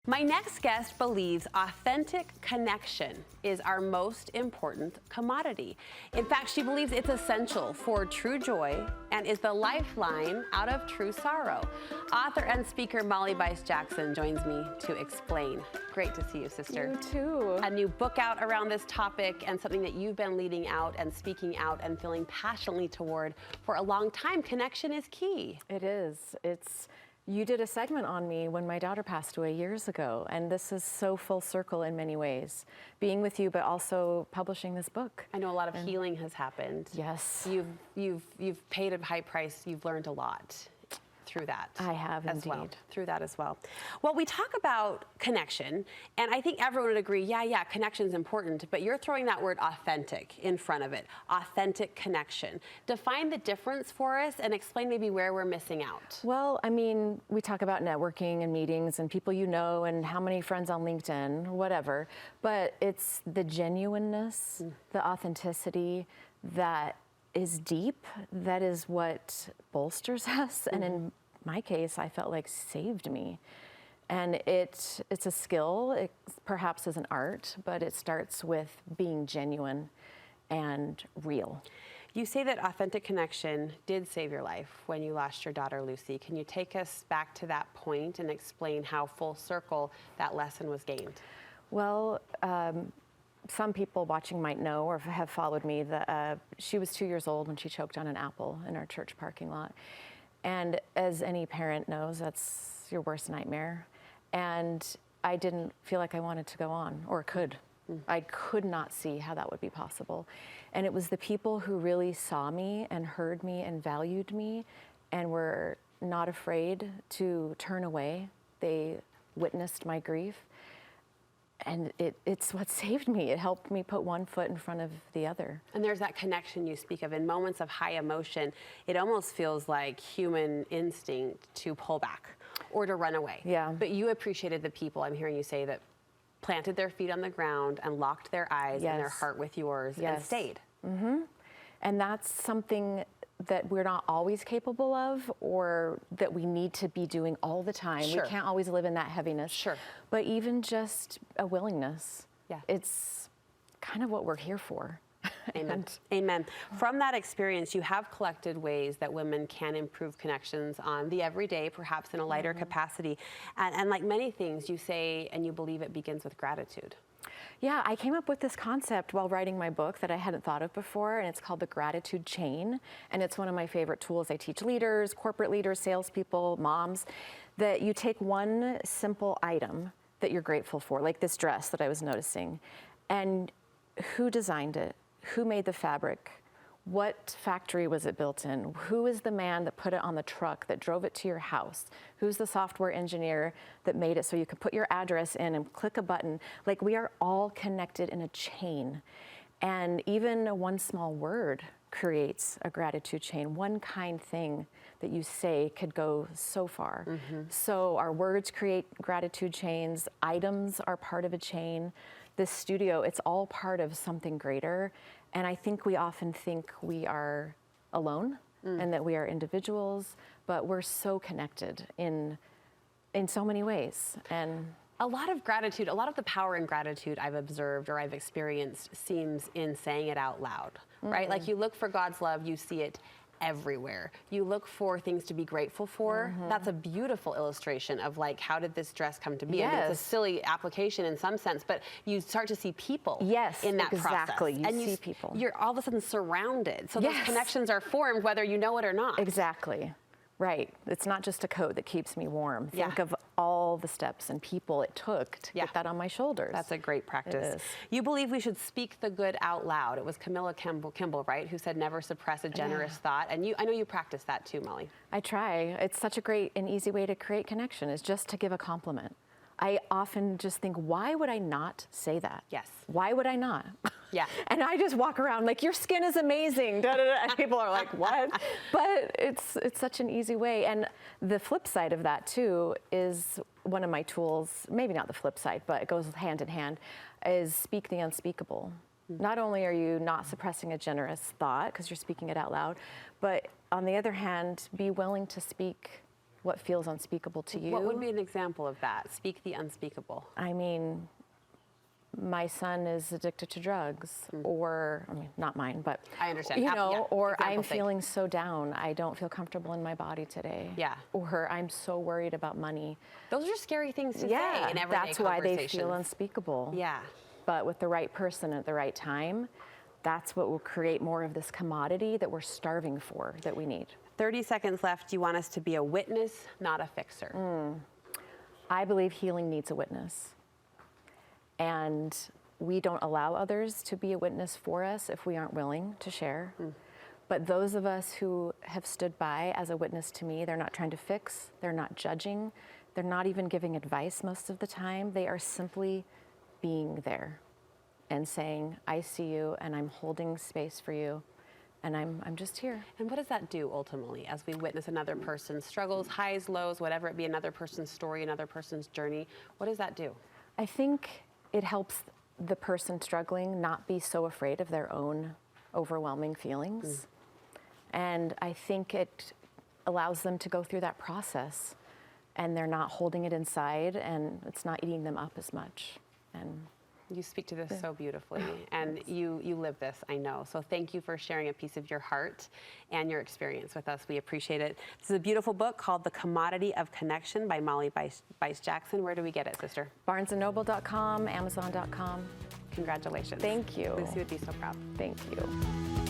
My next guest believes authentic connection is our most important commodity. In fact, she believes it's essential for true joy and is the lifeline out of true sorrow. Author and speaker Molly Bice Jackson joins me to explain. Great to see you, sister. You too. A new book out around this topic and something that you've been leading out and speaking out and feeling passionately toward for a long time. Connection is key. It is. You did a segment on me when my daughter passed away years ago, and this is so full circle in many ways. Being with you, but also publishing this book. I know a lot of healing has happened. Yes. You've paid a high price. You've learned a lot through that. I have as indeed. well. Through that as well. Well, we talk about connection, and I think everyone would agree, yeah, connection is important, but you're throwing that word authentic in front of it. Authentic connection. Define the difference for us and explain maybe where we're missing out. Well, I mean, we talk about networking and meetings and people you know and how many friends on LinkedIn, whatever, but it's the genuineness, the authenticity that is deep, that is what bolsters us, and in my case, I felt like saved me. And it's a skill, it perhaps is an art, but it starts with being genuine and real. You say that authentic connection did save your life when you lost your daughter, Lucy. Can you take us back to that point and explain how full circle that lesson was gained? Well, some people watching might know or have followed me that she was 2 years old when she choked on an apple in our church parking lot. And as any parent knows, that's your worst nightmare. And I didn't feel like I wanted to go on or could. I could not see how that would be possible. And it was the people who really saw me and heard me and valued me and were not afraid to turn away. They witnessed my grief. And it's what saved me. It helped me put one foot in front of the other. And there's that connection you speak of. In moments of high emotion, it almost feels like human instinct to pull back or to run away. Yeah. But you appreciated the people, I'm hearing you say, that planted their feet on the ground and locked their eyes and their heart with yours and stayed. And that's something that we're not always capable of or that we need to be doing all the time. Sure. We can't always live in that heaviness. Sure. But even just a willingness. Yeah. It's kind of what we're here for. Amen. Amen. From that experience, you have collected ways that women can improve connections on the everyday, perhaps in a lighter capacity. And like many things, you say and you believe it begins with gratitude. Yeah, I came up with this concept while writing my book that I hadn't thought of before, and it's called the gratitude chain. And it's one of my favorite tools. I teach leaders, corporate leaders, salespeople, moms, that you take one simple item that you're grateful for, like this dress that I was noticing, and who designed it? Who made the fabric? What factory was it built in? Who is the man that put it on the truck, that drove it to your house? Who's the software engineer that made it so you could put your address in and click a button? Like, we are all connected in a chain. And even one small word creates a gratitude chain. One kind thing that you say could go so far. So our words create gratitude chains. Items are part of a chain. This studio, it's all part of something greater. And I think we often think we are alone and that we are individuals, but we're so connected in so many ways. And a lot of gratitude, a lot of the power in gratitude I've observed or I've experienced seems in saying it out loud, right? Like, you look for God's love, you see it everywhere. You look for things to be grateful for. That's a beautiful illustration of, like, how did this dress come to be? I mean, it's a silly application in some sense, but you start to see people in that exactly. process. You see people. You're all of a sudden surrounded. So those connections are formed whether you know it or not. Exactly. Right. It's not just a coat that keeps me warm. Think of all the steps and people it took to get that on my shoulders. That's a great practice. It is. You believe we should speak the good out loud. It was Camilla Kimball, right, who said never suppress a generous thought. And I know you practice that too, Molly. I try. It's such a great and easy way to create connection, is just to give a compliment. I often just think, why would I not say that? Yes. Why would I not? Yeah. And I just walk around like, your skin is amazing, da, da, da. And people are like, what? But it's such an easy way. And the flip side of that too is one of my tools, maybe not the flip side, but it goes hand in hand, is speak the unspeakable. Not only are you not suppressing a generous thought because you're speaking it out loud, but on the other hand, be willing to speak what feels unspeakable to you. What would be an example of that? Speak the unspeakable. I mean, my son is addicted to drugs, or, I mean, not mine, but, I understand. you know, Yeah, or example I'm sake. feeling so down, I don't feel comfortable in my body today. Yeah. Or I'm so worried about money. Those are scary things to say Yeah, in everyday that's why they conversations. feel unspeakable. Yeah. But with the right person at the right time, that's what will create more of this commodity that we're starving for, that we need. 30 seconds left. You want us to be a witness, not a fixer. I believe healing needs a witness. And we don't allow others to be a witness for us if we aren't willing to share. But those of us who have stood by as a witness to me, they're not trying to fix, they're not judging, they're not even giving advice most of the time. They are simply being there and saying, I see you and I'm holding space for you and I'm just here. And what does that do ultimately as we witness another person's struggles, highs, lows, whatever it be, another person's story, another person's journey? What does that do? I think it helps the person struggling not be so afraid of their own overwhelming feelings. And I think it allows them to go through that process and they're not holding it inside and it's not eating them up as much. And you speak to this so beautifully, and you live this, I know. So thank you for sharing a piece of your heart and your experience with us. We appreciate it. This is a beautiful book called The Commodity of Connection by Molly Bice Jackson. Where do we get it, sister? BarnesandNoble.com, Amazon.com. Congratulations. Thank you. Lucy would be so proud. Thank you.